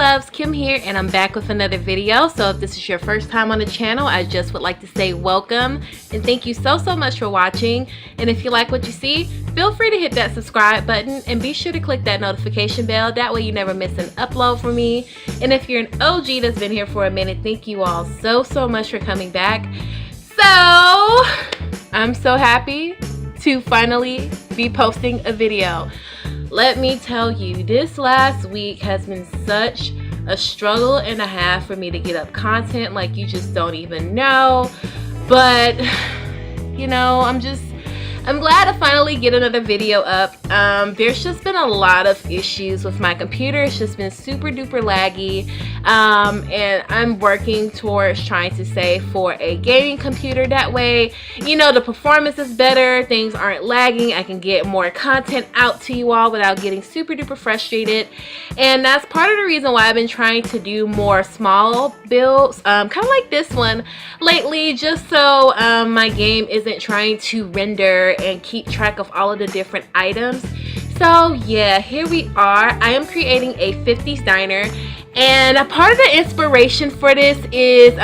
loves, Kim here, and I'm back with another video. So if this is your first time on the channel, I just would like to say welcome and thank you so much for watching. And if you like what you see, feel free to hit that subscribe button and be sure to click that notification bell. That way you never miss an upload from me. And if you're an OG that's been here for a minute, thank you all so much for coming back. So I'm so happy to finally be posting a video. Let me tell you, this last week has been such a struggle and a half for me to get up content like you just don't even know. But you know, I'm glad to finally get another video up. There's just been a lot of issues with my computer. It's just been super duper laggy, and I'm working towards trying to save for a gaming computer. That way, you know, the performance is better, things aren't lagging, I can get more content out to you all without getting super duper frustrated. And that's part of the reason why I've been trying to do more small builds, kind of like this one lately, just so my game isn't trying to render and keep track of all of the different items. So yeah, here we are. I am creating a 50s diner, and a part of the inspiration for this is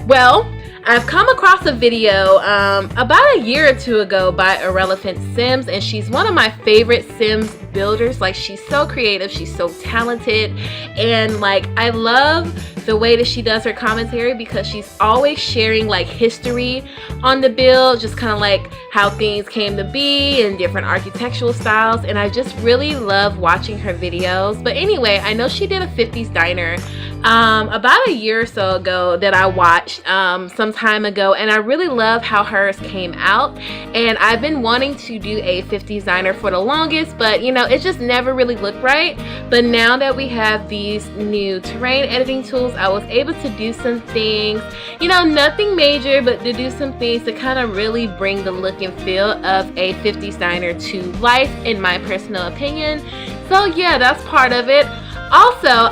well, I've come across a video about a year or two ago by Irrelevant Sims, and she's one of my favorite Sims builders. Like, she's so creative, she's so talented, and like I love the way that she does her commentary because she's always sharing like history on the build, just kind of like how things came to be and different architectural styles, and I just really love watching her videos. But anyway, I know she did a 50s diner about a year or so ago that I watched some time ago, and I really love how hers came out. And I've been wanting to do a 50s diner for the longest, but you know, it just never really looked right. But now that we have these new terrain editing tools, I was able to do some things, you know, nothing major, but to do some things to kind of really bring the look and feel of a 50s diner to life, in my personal opinion. So yeah, that's part of it. Also,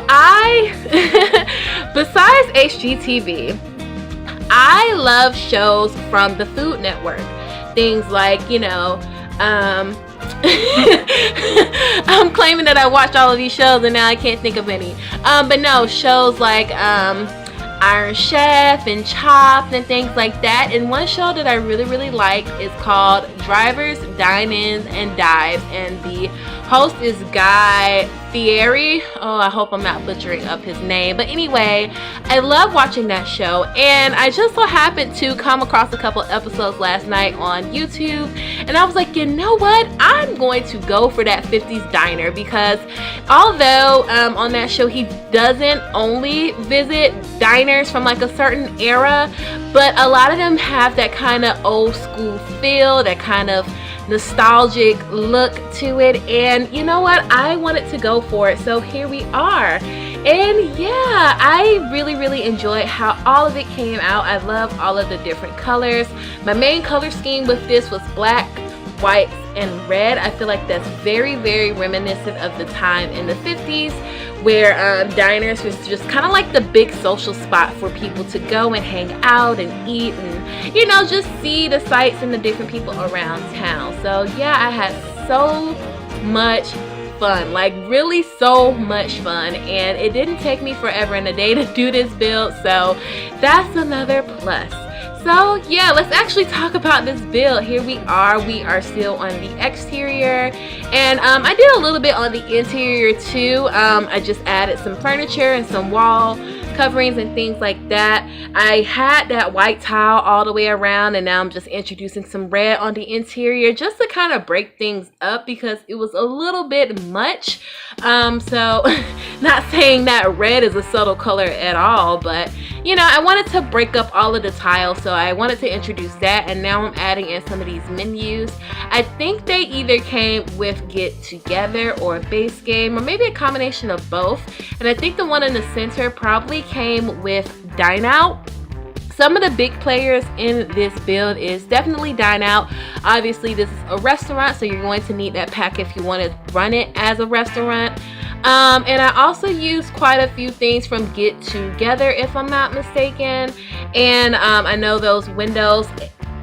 besides HGTV, I love shows from the Food Network. Things like, you know, I'm claiming that I watch all of these shows and now I can't think of any. But no, shows like Iron Chef and Chopped and things like that. And one show that I really like is called Drivers, Dine-Ins, and Dives, and the host is Guy Fieri. Oh, I hope I'm not butchering up his name, but anyway, I love watching that show, and I just so happened to come across a couple episodes last night on YouTube, and I was like, you know what, I'm going to go for that 50s diner, because although on that show he doesn't only visit diners from like a certain era, but a lot of them have that kind of old school feel, that kind of nostalgic look to it, and you know what, I wanted to go for it, so here we are. And yeah, I really enjoyed how all of it came out. I love all of the different colors. My main color scheme with this was black, white, and red. I feel like that's very reminiscent of the time in the 50s where diners was just kind of like the big social spot for people to go and hang out and eat and, you know, just see the sights and the different people around town. So yeah, I had so much fun, like really so much fun, and it didn't take me forever and a day to do this build, so that's another plus. So yeah, let's actually talk about this build. Here we are still on the exterior, and I did a little bit on the interior too. I just added some furniture and some wall coverings and things like that. I had that white tile all the way around, and now I'm just introducing some red on the interior just to kind of break things up because it was a little bit much. So not saying that red is a subtle color at all, but you know, I wanted to break up all of the tiles, so I wanted to introduce that, and now I'm adding in some of these menus. I think they either came with Get Together or Base Game, or maybe a combination of both, and I think the one in the center probably came with Dine Out. Some of the big players in this build is definitely Dine Out. Obviously this is a restaurant, so you're going to need that pack if you want to run it as a restaurant. And I also used quite a few things from Get Together, if I'm not mistaken, and I know those windows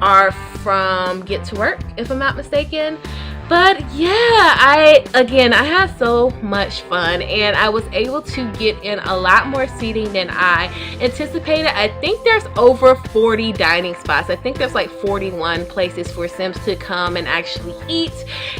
are from Get to Work, if I'm not mistaken. But yeah, I had so much fun, and I was able to get in a lot more seating than I anticipated. I think there's over 40 dining spots. I think there's like 41 places for Sims to come and actually eat.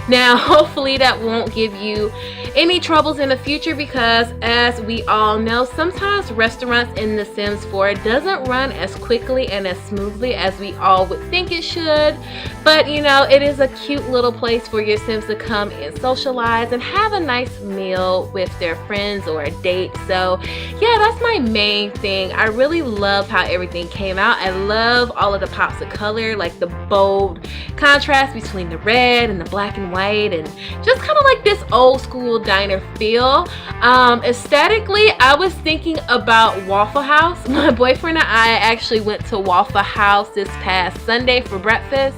Now, hopefully that won't give you any troubles in the future, because as we all know, sometimes restaurants in The Sims 4 doesn't run as quickly and as smoothly as we all would think it should. But you know, it is a cute little place for your Sims to come and socialize and have a nice meal with their friends or a date. So yeah, that's my main thing. I really love how everything came out. I love all of the pops of color, like the bold contrast between the red and the black and white, and just kind of like this old school diner feel. Aesthetically, I was thinking about Waffle House. My boyfriend and I actually went to Waffle House this past Sunday for breakfast,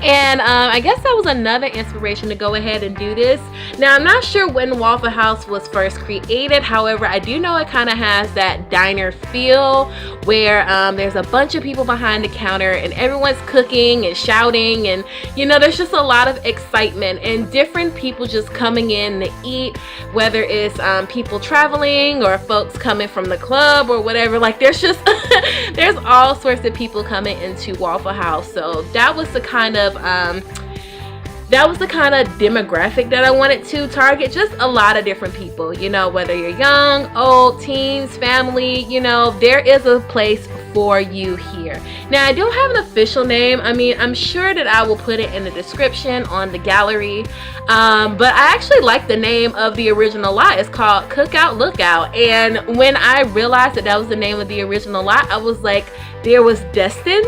and I guess that was another inspiration to go ahead and do this. Now, I'm not sure when Waffle House was first created. However, I do know it kind of has that diner feel where there's a bunch of people behind the counter and everyone's cooking and shouting, and you know, there's just a lot of excitement and different people just coming in to eat, whether it's people traveling or folks coming from the club or whatever. Like, there's just there's all sorts of people coming into Waffle House. So that was the kind of demographic that I wanted to target. Just a lot of different people, you know, whether you're young, old, teens, family, you know, there is a place for you here. Now, I don't have an official name. I mean, I'm sure that I will put it in the description on the gallery, but I actually like the name of the original lot. It's called Cookout Lookout, and when I realized that that was the name of the original lot, I was like, there was destined.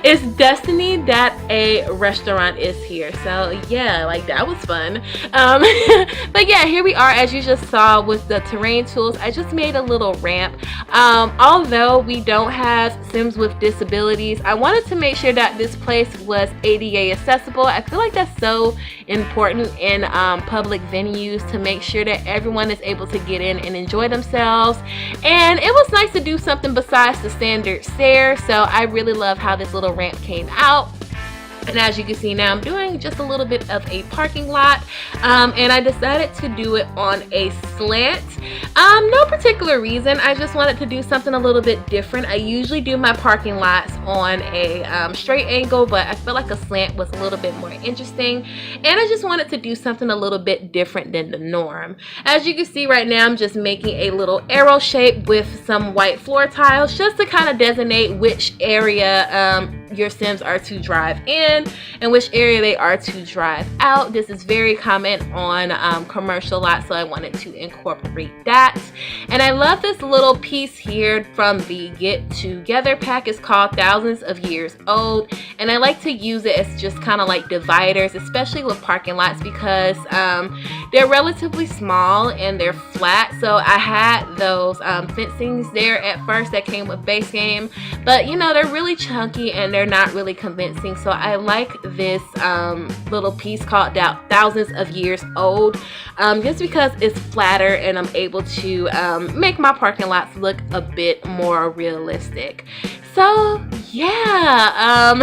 It's destiny that a restaurant is here. So yeah, like, that was fun. But yeah, here we are. As you just saw with the terrain tools, I just made a little ramp. Although we don't have Sims with disabilities, I wanted to make sure that this place was ADA accessible. I feel like that's so important in public venues, to make sure that everyone is able to get in and enjoy themselves. And it was nice to do something besides the standard stairs. So I really love how this little ramp came out. And as you can see now, I'm doing just a little bit of a parking lot, and I decided to do it on a slant. No particular reason, I just wanted to do something a little bit different. I usually do my parking lots on a straight angle, but I feel like a slant was a little bit more interesting, and I just wanted to do something a little bit different than the norm. As you can see right now, I'm just making a little arrow shape with some white floor tiles, just to kind of designate which area your Sims are to drive in and which area they are to drive out. This is very common on commercial lots, so I wanted to incorporate that. And I love this little piece here from the Get Together pack. It's called Thousands of Years Old, and I like to use it as just kind of like dividers, especially with parking lots, because they're relatively small and they're flat. So I had those fencings there at first that came with base game, but you know, they're really chunky and they're not really convincing. So I like this little piece called Thousands of Years Old, just because it's flatter and I'm able to make my parking lots look a bit more realistic. So yeah,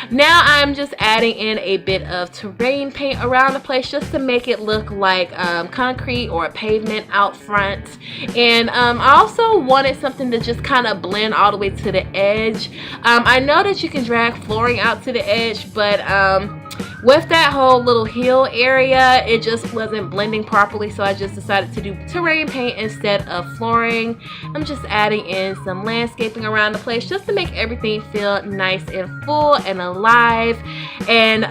now I'm just adding in a bit of terrain paint around the place, just to make it look like concrete or a pavement out front. And I also wanted something to just kind of blend all the way to the edge. I know that you can drag flooring out to the edge, but with that whole little hill area, it just wasn't blending properly, so I just decided to do terrain paint instead of flooring. I'm just adding in some landscaping around the place, just to make everything feel nice and full and alive. And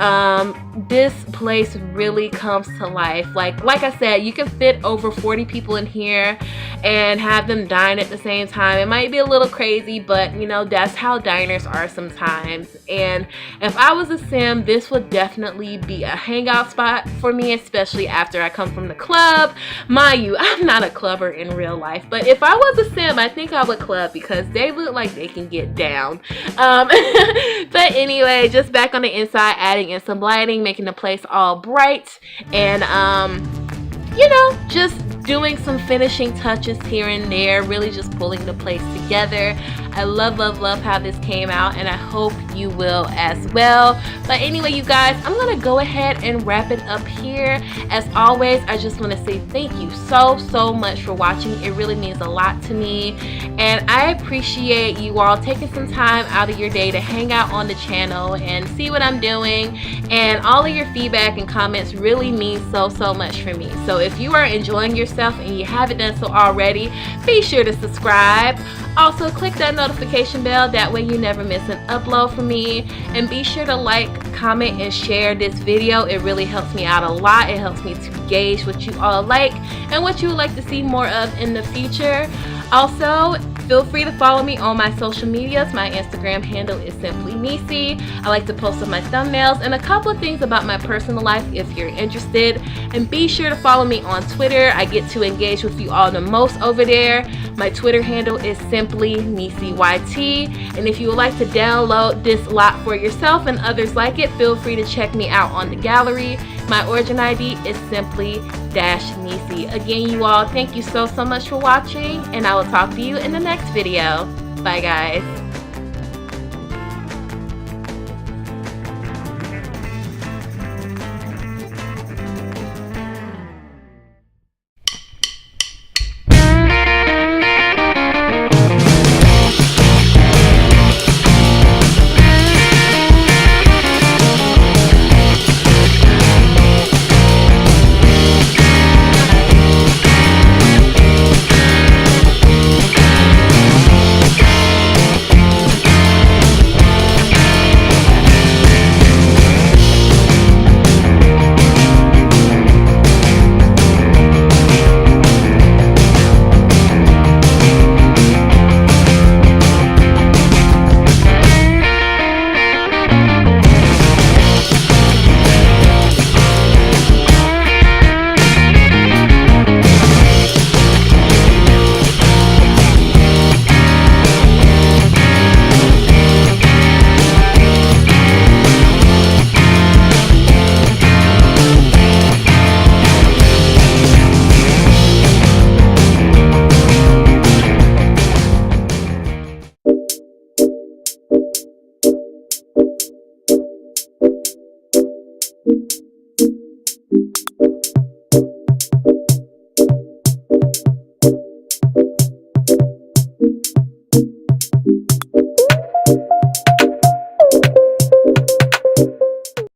this place really comes to life. Like I said, you can fit over 40 people in here and have them dine at the same time. It might be a little crazy, but you know, that's how diners are sometimes. And if I was a Sim, this would definitely be a hangout spot for me, especially after I come from the club. Mind you, I'm not a clubber in real life, but if I was a Sim, I think I would club, because they look like they can get down. But anyway, just back on the inside, adding in some lighting, making the place all bright, and you know, just doing some finishing touches here and there, really just pulling the place together. I love how this came out, and I hope you will as well. But anyway, you guys, I'm gonna go ahead and wrap it up here. As always, I just want to say thank you so much for watching. It really means a lot to me, and I appreciate you all taking some time out of your day to hang out on the channel and see what I'm doing. And all of your feedback and comments really mean so much for me. So if you are enjoying yourself and you haven't done so already, be sure to subscribe. Also, click that notification bell, that way you never miss an upload from me. And be sure to like, comment, and share this video. It really helps me out a lot. It helps me to gauge what you all like and what you would like to see more of in the future. Also, feel free to follow me on my social medias. My Instagram handle is Simply-Nisey. I like to post on my thumbnails and a couple of things about my personal life if you're interested. And be sure to follow me on Twitter. I get to engage with you all the most over there. My Twitter handle is Simply-Nisey. And if you would like to download this lot for yourself and others like it, feel free to check me out on the gallery. My origin ID is Simply-Nisey. Again, you all, thank you so much for watching, and I will talk to you in the next video. Bye, guys.